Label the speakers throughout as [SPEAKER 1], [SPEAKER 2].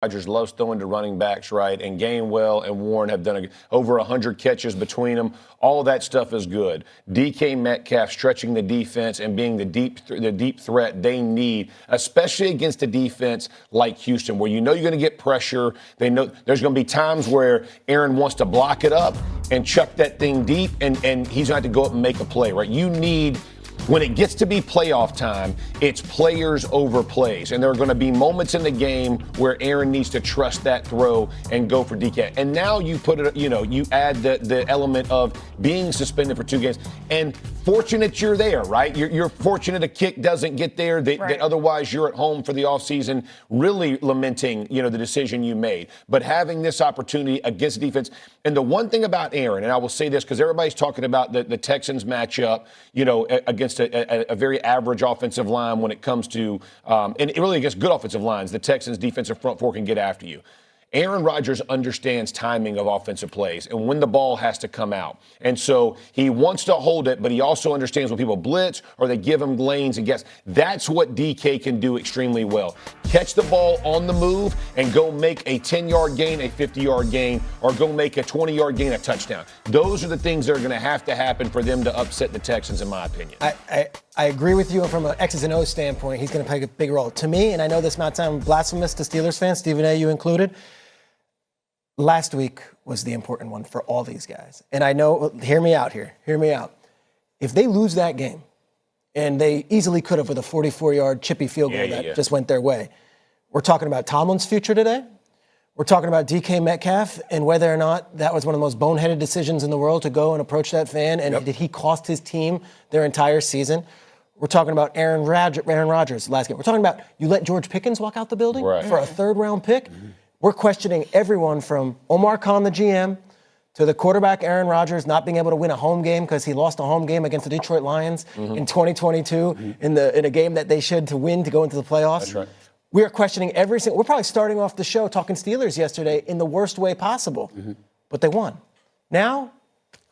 [SPEAKER 1] Rodgers loves throwing to running backs, right? And Gainwell and Warren have done over 100 catches between them. All that stuff is good. DK Metcalf stretching the defense and being the deep threat they need, especially against a defense like Houston, where you know you're going to get pressure. They know there's going to be times where Aaron wants to block it up and chuck that thing deep, and he's going to have to go up and make a play, right? You need. When it gets to be playoff time, it's players over plays. And there are going to be moments in the game where Aaron needs to trust that throw and go for DK. And now you put it, you add the element of being suspended for 2 games. And fortunate you're there, right? You're fortunate a kick doesn't get there, that otherwise you're at home for the offseason, really lamenting, the decision you made. But having this opportunity against defense. And the one thing about Aaron, and I will say this because everybody's talking about the Texans matchup, against a very average offensive line when it comes to, and really against good offensive lines, the Texans' defensive front four can get after you. Aaron Rodgers understands timing of offensive plays and when the ball has to come out. And so he wants to hold it, but he also understands when people blitz or they give him lanes and guess. That's what DK can do extremely well. Catch the ball on the move and go make a 10-yard gain, a 50-yard gain, or go make a 20-yard gain, a touchdown. Those are the things that are going to happen for them to upset the Texans, in my opinion.
[SPEAKER 2] I agree with you from an X's and O's standpoint. He's going to play a big role. To me, and I know this might sound blasphemous to Steelers fans, Stephen A., you included, last week was the important one for all these guys. And I know, hear me out here. Hear me out. If they lose that game, and they easily could have with a 44-yard chippy field goal that just went their way, we're talking about Tomlin's future today. We're talking about DK Metcalf and whether or not that was one of the most boneheaded decisions in the world to go and approach that fan. And did he cost his team their entire season? We're talking about Aaron Rodgers last game. We're talking about you let George Pickens walk out the building for a third-round pick. Mm-hmm. We're questioning everyone from Omar Khan, the GM, to the quarterback Aaron Rodgers not being able to win a home game because he lost a home game against the Detroit Lions in 2022 in a game that they should to win to go into the playoffs. That's right. We are questioning every single – we're probably starting off the show talking Steelers yesterday in the worst way possible. But they won. Now,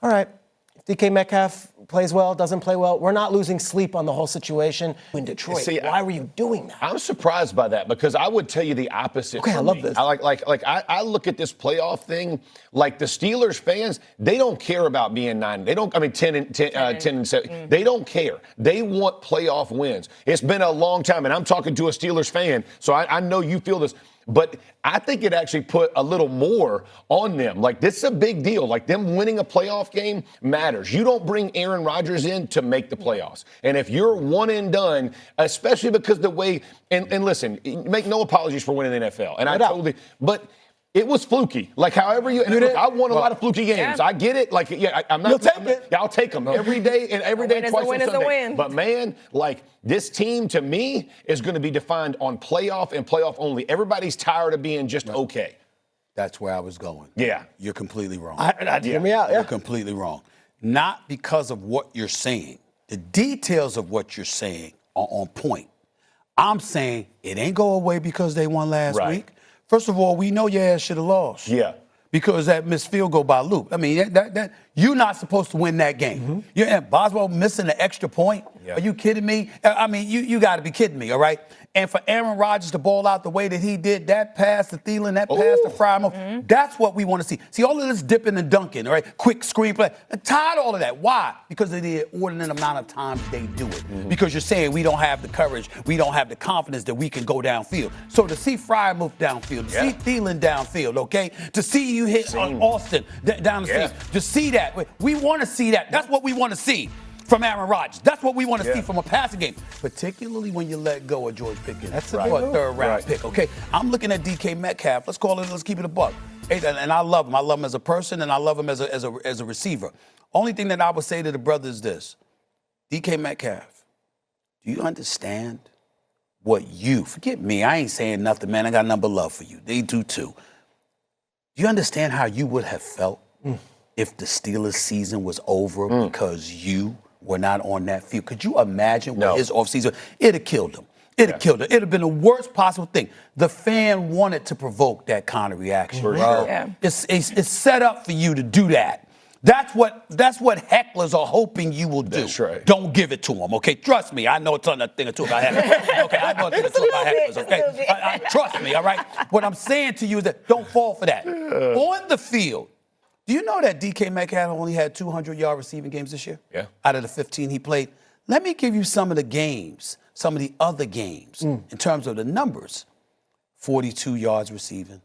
[SPEAKER 2] all right, if DK Metcalf plays well, doesn't play well, we're not losing sleep on the whole situation in Detroit. See, why were you doing that?
[SPEAKER 1] I'm surprised by that because I would tell you the opposite.
[SPEAKER 2] Okay, I love this.
[SPEAKER 1] I look at this playoff thing like the Steelers fans, they don't care about being 9. They don't. I mean 10 and 7. They don't care. They want playoff wins. It's been a long time, and I'm talking to a Steelers fan, so I know you feel this. But I think it actually put a little more on them. Like, this is a big deal. Like, them winning a playoff game matters. You don't bring Aaron Rodgers in to make the playoffs. And if you're one and done, especially because the way – and listen, make no apologies for winning the NFL. And but – it was fluky. Like, however I won a lot of fluky games. I get it. Like, I'm not. I'll take them every day and every day twice on Sunday. But man, like, this team to me is going to be defined on playoff and playoff only. Everybody's tired of being just okay.
[SPEAKER 3] That's where I was going.
[SPEAKER 1] Yeah,
[SPEAKER 3] you're completely wrong.
[SPEAKER 2] Hear me out.
[SPEAKER 3] You're completely wrong. Not because of what you're saying. The details of what you're saying are on point. I'm saying it ain't go away because they won last week. First of all, we know your ass should have lost.
[SPEAKER 1] Yeah.
[SPEAKER 3] Because that missed field goal by Luke. I mean, that you're not supposed to win that game. And Boswell missing the extra point. Yeah. Are you kidding me? I mean, you got to be kidding me, all right? And for Aaron Rodgers to ball out the way that he did, that pass to Thielen, that pass to Frymouth, that's what we want to see. See, all of this dipping and dunking, all right? Quick screenplay. I'm tired of all of that. Why? Because of the inordinate amount of times they do it. Because you're saying we don't have the courage, we don't have the confidence that we can go downfield. So to see Frymouth downfield, to see Thielen downfield, okay? To see you hit on Austin down the field, to see that. We want to see that. That's what we want to see from Aaron Rodgers. That's what we want to see from a passing game, particularly when you let go of George Pickens. That's a third-round pick, okay? I'm looking at DK Metcalf. Let's keep it a buck. And I love him. I love him as a person, and I love him as a receiver. Only thing that I would say to the brother is this. DK Metcalf, do you understand what forget me, I ain't saying nothing, man. I got nothing but love for you. They do too. Do you understand how you would have felt if the Steelers season was over because you were not on that field? Could you imagine what his offseason? It'd have killed him. It'd have killed him. It'd have been the worst possible thing. The fan wanted to provoke that kind of reaction. It's set up for you to do that. That's what hecklers are hoping you will do.
[SPEAKER 1] That's right.
[SPEAKER 3] Don't give it to them, okay? Trust me, I know it's on a thing or two about hecklers. Okay, I know a thing or two about hecklers, okay? Trust me, all right? What I'm saying to you is that don't fall for that. On the field, do you know that DK Metcalf only had 200-yard receiving games this year?
[SPEAKER 1] Yeah.
[SPEAKER 3] Out of the 15 he played. Let me give you some of the games, some of the other games in terms of the numbers. 42 yards receiving,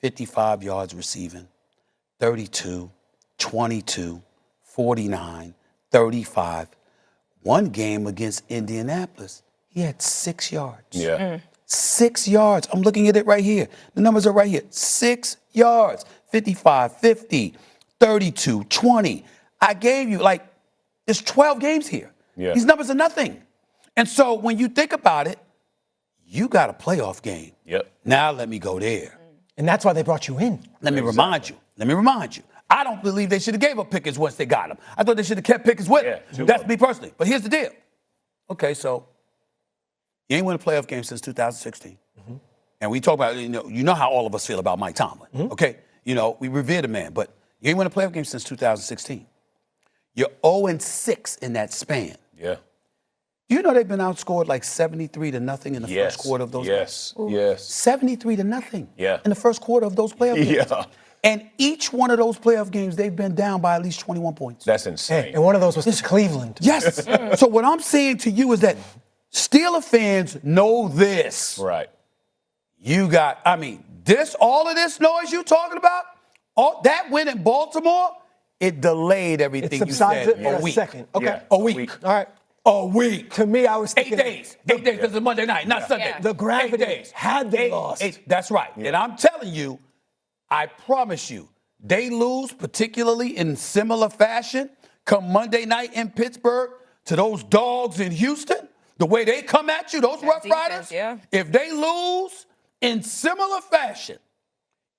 [SPEAKER 3] 55 yards receiving, 32, 22, 49, 35. One game against Indianapolis, he had 6 yards.
[SPEAKER 1] Yeah.
[SPEAKER 3] 6 yards. I'm looking at it right here. The numbers are right here. 6 yards. 55, 50, 32, 20. I gave you, there's 12 games here.
[SPEAKER 1] Yeah.
[SPEAKER 3] These numbers are nothing. And so when you think about it, you got a playoff game.
[SPEAKER 1] Yep.
[SPEAKER 3] Now let me go there.
[SPEAKER 2] And that's why they brought you in.
[SPEAKER 3] Let me remind you. I don't believe they should have gave up Pickens once they got him. I thought they should have kept Pickens with him. That's me personally. But here's the deal. Okay, so you ain't won a playoff game since 2016. Mm-hmm. And we talk about, you know how all of us feel about Mike Tomlin. Mm-hmm. Okay, we revere the man, but you ain't won a playoff game since 2016. You're 0-6 in that span.
[SPEAKER 1] Yeah.
[SPEAKER 3] Do you know they've been outscored 73-0 in the first quarter of those games?
[SPEAKER 1] Yes.
[SPEAKER 3] 73-0
[SPEAKER 1] Yeah.
[SPEAKER 3] in the first quarter of those playoff games.
[SPEAKER 1] Yeah.
[SPEAKER 3] And each one of those playoff games, they've been down by at least 21 points.
[SPEAKER 1] That's insane.
[SPEAKER 2] Hey, and one of those was to Cleveland.
[SPEAKER 3] Yes. So what I'm saying to you is that Steeler fans know this.
[SPEAKER 1] Right.
[SPEAKER 3] All of this noise you talking about, all that win in Baltimore, it delayed everything you said
[SPEAKER 2] for
[SPEAKER 3] a week.
[SPEAKER 2] Second. Okay.
[SPEAKER 1] Yeah.
[SPEAKER 3] A week.
[SPEAKER 2] All right.
[SPEAKER 3] A week.
[SPEAKER 2] To me, I was
[SPEAKER 3] 8
[SPEAKER 2] thinking.
[SPEAKER 3] days. 8 days because it's Monday night, not Sunday.
[SPEAKER 4] Yeah.
[SPEAKER 2] The gravity
[SPEAKER 3] 8 days.
[SPEAKER 2] had they lost.
[SPEAKER 3] That's right. And I'm telling you, I promise you, they lose, particularly in similar fashion, come Monday night in Pittsburgh to those dogs in Houston, the way they come at you, those Rough Riders,
[SPEAKER 4] yeah.
[SPEAKER 3] if they lose in similar fashion,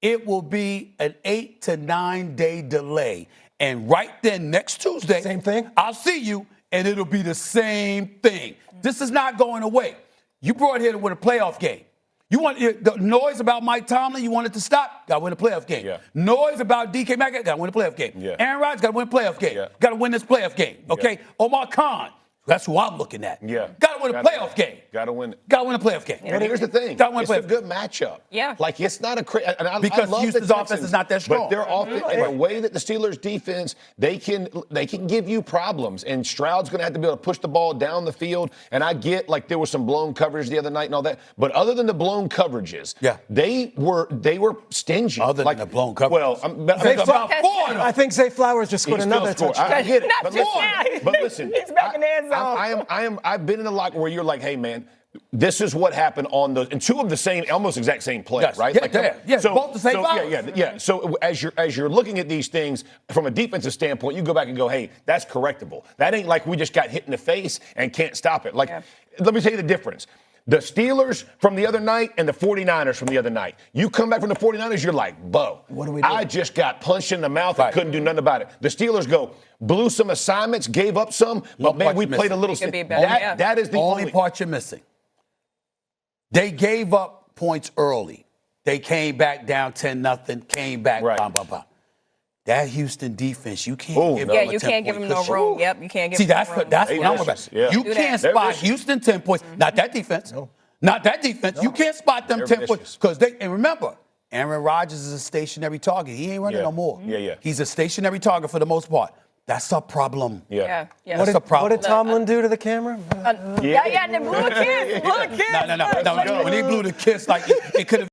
[SPEAKER 3] it will be an 8 to 9 day delay. And right then, next Tuesday,
[SPEAKER 2] Same thing?
[SPEAKER 3] I'll see you, and it'll be the same thing. This is not going away. You brought here to win a playoff game. You want the noise about Mike Tomlin, you want it to stop? Got to win a playoff game.
[SPEAKER 1] Yeah.
[SPEAKER 3] Noise about DK Metcalf, got to win a playoff game.
[SPEAKER 1] Yeah.
[SPEAKER 3] Aaron Rodgers, got to win a playoff game.
[SPEAKER 1] Yeah.
[SPEAKER 3] Got to win this playoff game. Okay?
[SPEAKER 1] Yeah.
[SPEAKER 3] Omar Khan, that's who I'm looking at.
[SPEAKER 1] Yeah.
[SPEAKER 3] Got to win a playoff game.
[SPEAKER 1] Got to win it.
[SPEAKER 3] Got to win a playoff game.
[SPEAKER 1] And here's the thing.
[SPEAKER 3] Got to win a
[SPEAKER 1] It's a
[SPEAKER 3] playoff
[SPEAKER 1] good matchup.
[SPEAKER 4] Yeah.
[SPEAKER 1] It's not a
[SPEAKER 3] Because
[SPEAKER 1] I love
[SPEAKER 3] Houston's
[SPEAKER 1] the
[SPEAKER 3] offense
[SPEAKER 1] Texans,
[SPEAKER 3] is not that strong.
[SPEAKER 1] But their offense, and the way that the Steelers defense, they can give you problems. And Stroud's going to have to be able to push the ball down the field. And I get there was some blown coverage the other night and all that. But other than the blown coverages, they were stingy.
[SPEAKER 3] Other than the blown coverage.
[SPEAKER 1] Well,
[SPEAKER 2] I think Zay Flowers just scored another touchdown.
[SPEAKER 1] I get it.
[SPEAKER 4] Not just that.
[SPEAKER 1] But listen,
[SPEAKER 4] He's back in the end zone.
[SPEAKER 1] I've been in a locker where you're like, hey man, this is what happened on those, and two of the same, almost exact same play,
[SPEAKER 3] Yes.
[SPEAKER 1] right?
[SPEAKER 3] Yeah, both the same Flowers.
[SPEAKER 1] Yeah. So as you're looking at these things from a defensive standpoint, you go back and go, hey, that's correctable. That ain't like we just got hit in the face and can't stop it. Let me tell you the difference. The Steelers from the other night and the 49ers from the other night. You come back from the 49ers, you're like, Bo,
[SPEAKER 2] what do we do?
[SPEAKER 1] I just got punched in the mouth and couldn't do nothing about it. The Steelers go, blew some assignments, gave up some, but man, we played a little. That is the
[SPEAKER 3] only part you're missing. They gave up points early. They came back down 10-0, came back, blah, blah, blah. That Houston defense, you can't give them
[SPEAKER 4] you can't give them no room. Yep, you can't give them no room.
[SPEAKER 3] That's what I'm about.
[SPEAKER 1] Yeah.
[SPEAKER 3] You can't spot Houston 10 points. Not that defense. No. Not that defense. No. You can't spot them 10 points. And remember, Aaron Rodgers is a stationary target. He ain't running no more.
[SPEAKER 1] Yeah.
[SPEAKER 3] He's a stationary target for the most part. That's a problem.
[SPEAKER 4] Yeah.
[SPEAKER 3] That's a problem.
[SPEAKER 2] What did Tomlin do to the camera?
[SPEAKER 4] And they blew a kiss.
[SPEAKER 3] No. When he blew the kiss, it could have